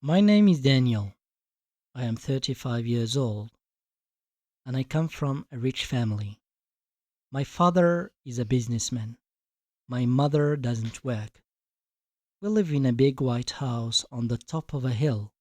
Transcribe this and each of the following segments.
My name is Daniel. I am 35 years old and I come from a rich family. My father is a businessman. My mother doesn't work. We live in a big white house on the top of a hill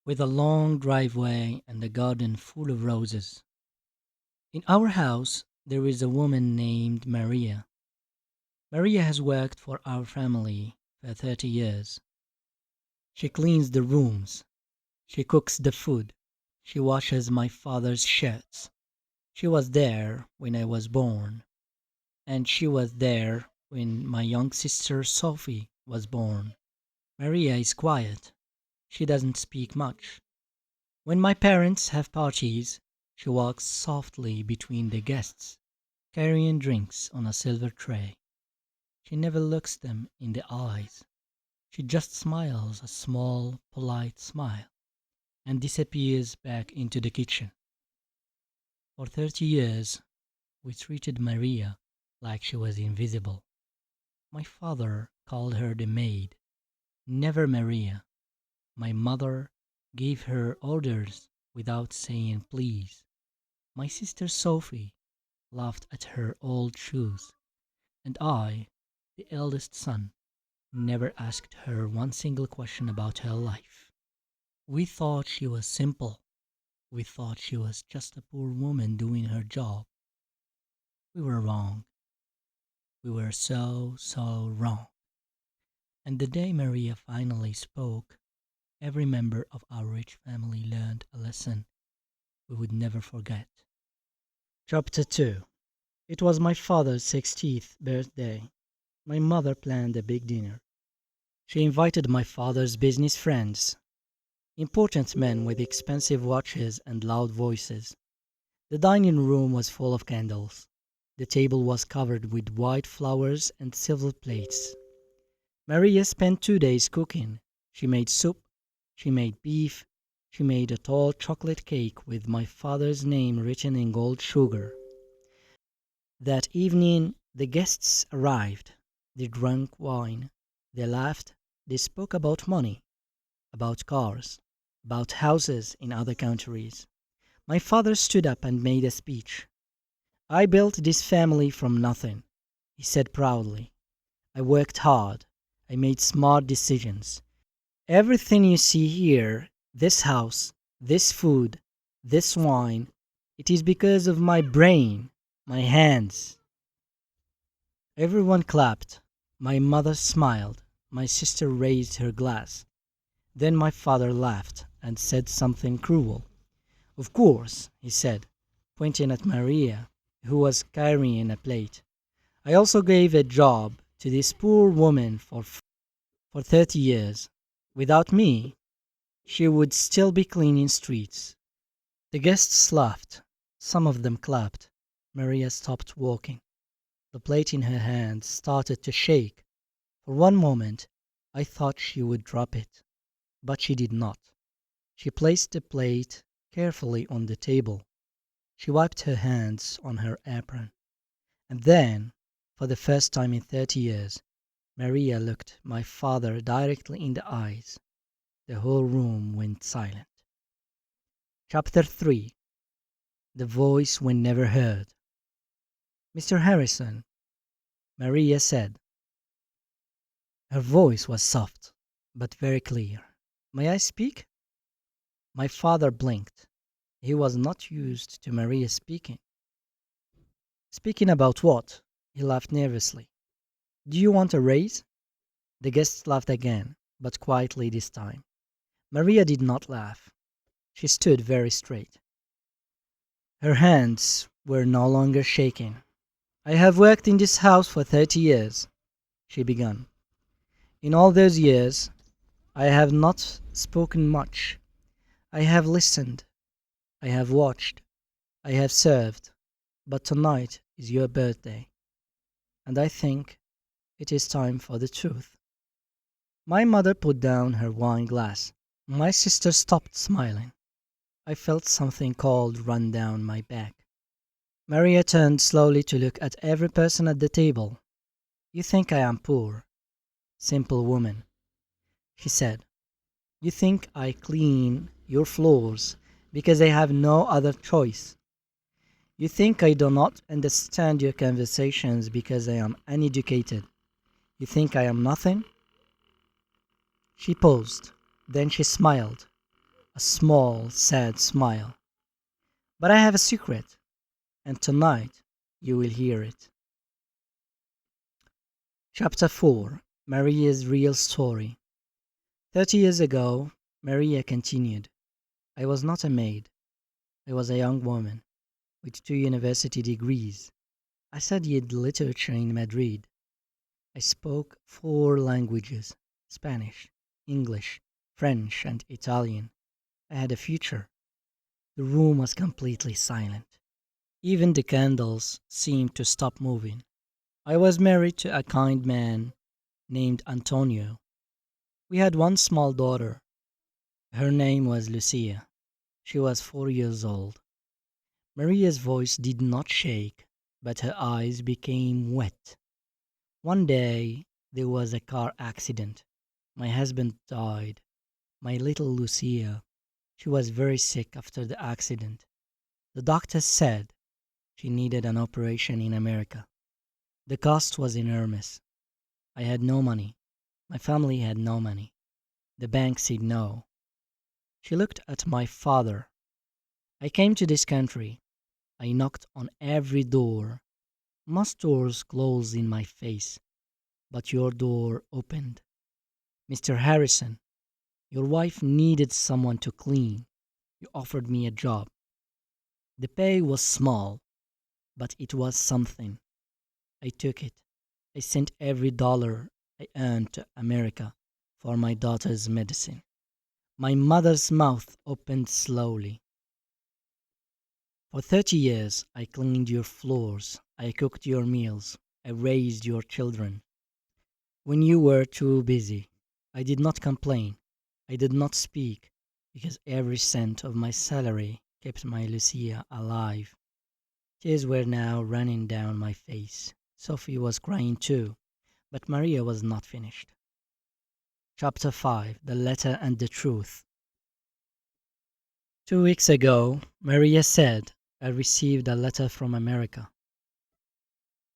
with a long driveway and a garden full of roses. In our house, there is a woman named Maria. Maria has worked for our family for 30 years. She cleans the rooms. She cooks the food. She washes my father's shirts. She was there when I was born, and she was there when my young sister Sophie was born. Maria is quiet. She doesn't speak much. When my parents have parties, she walks softly between the guests, carrying drinks on a silver tray. She never looks them in the eyes. She just smiles a small, polite smile and disappears back into the kitchen. For 30 years, we treated Maria like she was invisible. My father called her the maid, never Maria. My mother gave her orders without saying please. My sister Sophie laughed at her old shoes, and I, the eldest son, never asked her one single question about her life. We thought she was simple. We thought she was just a poor woman doing her job. We were wrong. We were so wrong. And the day Maria finally spoke, every member of our rich family learned a lesson we would never forget. Chapter 2. It was my father's 60th birthday. My mother planned a big dinner. She invited my father's business friends, important men with expensive watches and loud voices. The dining room was full of candles. The table was covered with white flowers and silver plates. Maria spent 2 days cooking. She made soup, she made beef, she made a tall chocolate cake with my father's name written in gold sugar. That evening the guests arrived. They drank wine. They laughed. They spoke about money, about cars, about houses in other countries. My father stood up and made a speech. I built this family from nothing, he said proudly. I worked hard. I made smart decisions. Everything you see here, this house, this food, this wine, it is because of my brain, my hands. Everyone clapped. My mother smiled. My sister raised her glass. Then my father laughed and said something cruel. Of course, he said, pointing at Maria, who was carrying a plate. I also gave a job to this poor woman for 30 years. Without me, she would still be cleaning streets. The guests laughed. Some of them clapped. Maria stopped walking. The plate in her hand started to shake. For one moment, I thought she would drop it, but she did not. She placed the plate carefully on the table. She wiped her hands on her apron. And then, for the first time in 30 years, Maria looked my father directly in the eyes. The whole room went silent. Chapter 3. The Voice We Never Heard. Mr. Harrison, Maria said. Her voice was soft, but very clear. May I speak? My father blinked. He was not used to Maria speaking. Speaking about what? He laughed nervously. Do you want a raise? The guests laughed again, but quietly this time. Maria did not laugh. She stood very straight. Her hands were no longer shaking. I have worked in this house for 30 years, she began. In all those years, I have not spoken much. I have listened. I have watched. I have served. But tonight is your birthday, and I think it is time for the truth. My mother put down her wine glass. My sister stopped smiling. I felt something cold run down my back. Maria turned slowly to look at every person at the table. You think I am poor, simple woman, she said. You think I clean your floors because I have no other choice. You think I do not understand your conversations because I am uneducated. You think I am nothing? She paused. Then she smiled, a small, sad smile. But I have a secret, and tonight you will hear it. Chapter 4. Maria's Real Story. 30 years ago, Maria continued, I was not a maid. I was a young woman with 2 university degrees. I studied literature in Madrid. I spoke 4 languages: Spanish, English, French, and Italian. I had a future. The room was completely silent. Even the candles seemed to stop moving. I was married to a kind man named Antonio. We had one small daughter. Her name was Lucia. She was 4 years old. Maria's voice did not shake, but her eyes became wet. One day there was a car accident. My husband died. My little Lucia, she was very sick after the accident. The doctor said she needed an operation in America. The cost was enormous. I had no money. My family had no money. The bank said no. She looked at my father. I came to this country. I knocked on every door. Most doors closed in my face, but your door opened. Mr. Harrison, your wife needed someone to clean. You offered me a job. The pay was small, but it was something. I took it. I sent every dollar I earned to America for my daughter's medicine. My mother's mouth opened slowly. For 30 years, I cleaned your floors. I cooked your meals. I raised your children. When you were too busy, I did not complain. I did not speak, because every cent of my salary kept my Lucia alive. Tears were now running down my face. Sophie was crying too, but Maria was not finished. Chapter 5. The Letter and the Truth. 2 weeks ago, Maria said, I received a letter from America.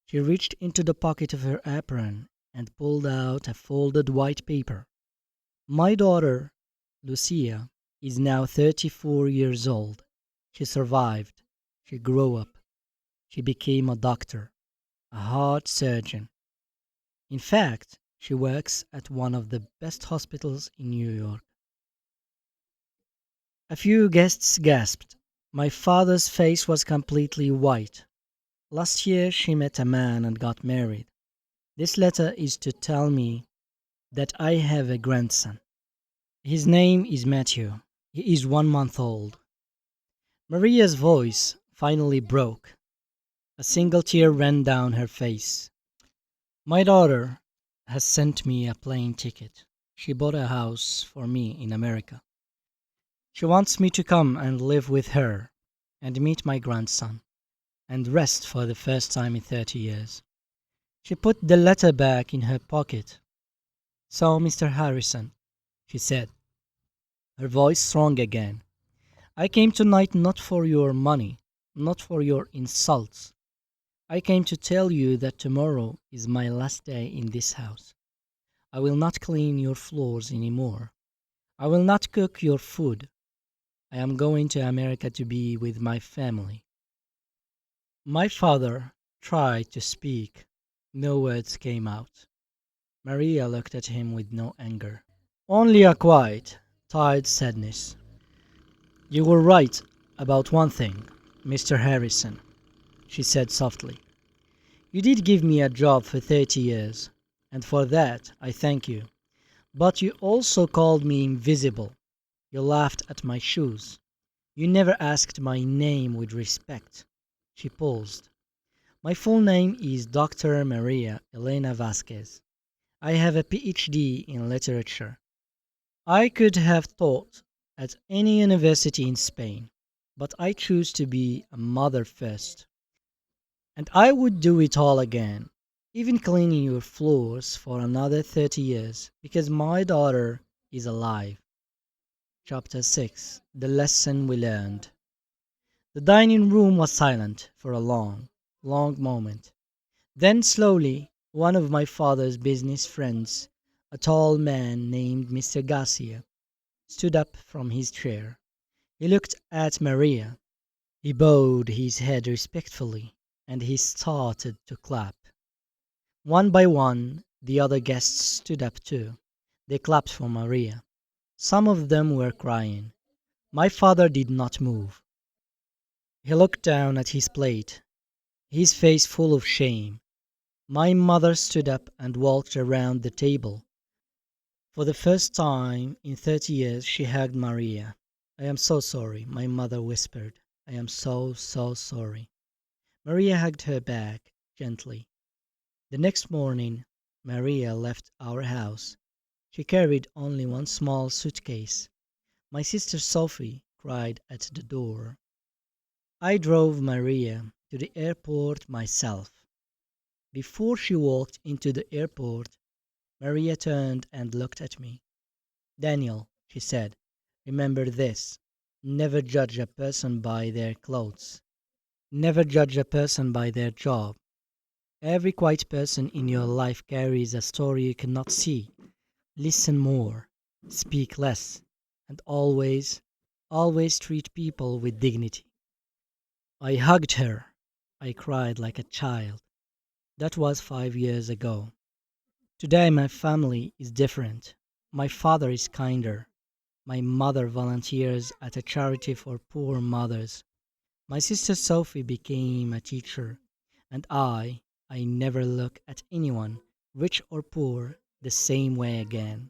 She reached into the pocket of her apron and pulled out a folded white paper. My daughter, Lucia, is now 34 years old. She survived. She grew up. She became a doctor, a heart surgeon. In fact, she works at one of the best hospitals in New York. A few guests gasped. My father's face was completely white. Last year she met a man and got married. This letter is to tell me that I have a grandson. His name is Matthew. He is 1 month old. Maria's voice finally broke. A single tear ran down her face. My daughter has sent me a plane ticket. She bought a house for me in America. She wants me to come and live with her and meet my grandson and rest for the first time in 30 years. She put the letter back in her pocket. So, Mr. Harrison, she said, her voice strong again, I came tonight not for your money, not for your insults. I came to tell you that tomorrow is my last day in this house. I will not clean your floors anymore. I will not cook your food. I am going to America to be with my family. My father tried to speak. No words came out. Maria looked at him with no anger, only a quiet, tired sadness. You were right about one thing, Mr. Harrison, she said softly. You did give me a job for 30 years, and for that I thank you. But you also called me invisible. You laughed at my shoes. You never asked my name with respect. She paused. My full name is Dr. Maria Elena Vasquez. I have a PhD in literature. I could have taught at any university in Spain, but I choose to be a mother first. And I would do it all again, even cleaning your floors for another 30 years, because my daughter is alive. Chapter 6. The Lesson We Learned. The dining room was silent for a long, long moment. Then slowly one of my father's business friends, a tall man named Mr. Garcia, stood up from his chair. He looked at Maria. He bowed his head respectfully, and he started to clap. One by one the other guests stood up too. They clapped for Maria. Some of them were crying. My father did not move. He looked down at his plate, his face full of shame. My mother stood up and walked around the table. For the first time in 30 years she hugged Maria. "I am so sorry," my mother whispered. "I am so, so sorry." Maria hugged her back gently. The next morning Maria left our house. She carried only one small suitcase. My sister Sophie cried at the door. I drove Maria to the airport myself. Before she walked into the airport, Maria turned and looked at me. "Daniel," she said, "remember this. Never judge a person by their clothes. Never judge a person by their job. Every quiet person in your life carries a story you cannot see. Listen more, speak less, and always, always treat people with dignity." I hugged her. I cried like a child. That was 5 years ago. Today my family is different. My father is kinder. My mother volunteers at a charity for poor mothers. My sister Sophie became a teacher. And I never look at anyone, rich or poor, the same way again.